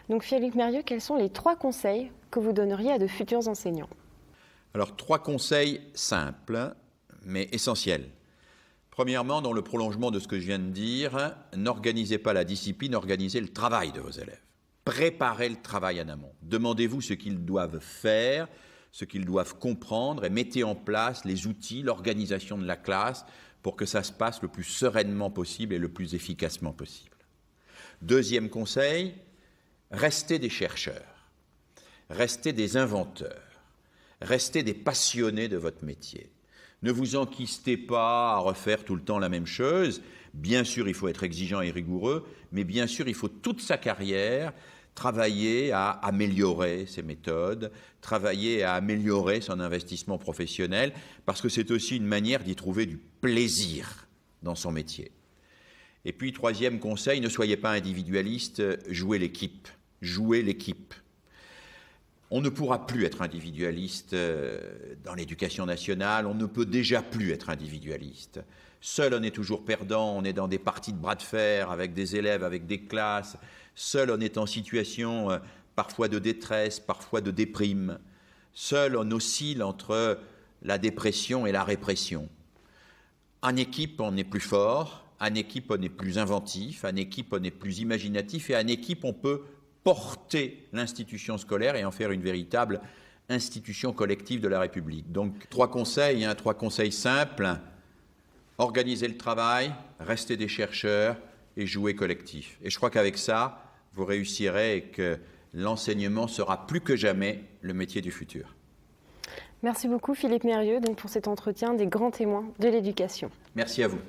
Donc Philippe Mérieux, quels sont les 3 conseils que vous donneriez à de futurs enseignants? Alors 3 conseils simples, mais essentiels. Premièrement, dans le prolongement de ce que je viens de dire, n'organisez pas la discipline, organisez le travail de vos élèves. Préparez le travail en amont. Demandez-vous ce qu'ils doivent faire, ce qu'ils doivent comprendre et mettez en place les outils, l'organisation de la classe pour que ça se passe le plus sereinement possible et le plus efficacement possible. Deuxième conseil, restez des chercheurs, restez des inventeurs, restez des passionnés de votre métier. Ne vous enquistez pas à refaire tout le temps la même chose. Bien sûr, il faut être exigeant et rigoureux, mais bien sûr, il faut toute sa carrière travailler à améliorer ses méthodes, travailler à améliorer son investissement professionnel, parce que c'est aussi une manière d'y trouver du plaisir dans son métier. Et puis, troisième conseil, ne soyez pas individualiste, jouez l'équipe. Jouez l'équipe. On ne pourra plus être individualiste dans l'éducation nationale, on ne peut déjà plus être individualiste. Seul, on est toujours perdant, on est dans des parties de bras de fer avec des élèves, avec des classes. Seul, on est en situation parfois de détresse, parfois de déprime. Seul, on oscille entre la dépression et la répression. En équipe, on est plus fort, en équipe, on est plus inventif, en équipe, on est plus imaginatif et en équipe, on peut porter l'institution scolaire et en faire une véritable institution collective de la République. Donc, 3 conseils, 3 conseils simples. Organisez le travail, restez des chercheurs et jouez collectif. Et je crois qu'avec ça, vous réussirez et que l'enseignement sera plus que jamais le métier du futur. Merci beaucoup Philippe Mérieux pour cet entretien des grands témoins de l'éducation. Merci à vous.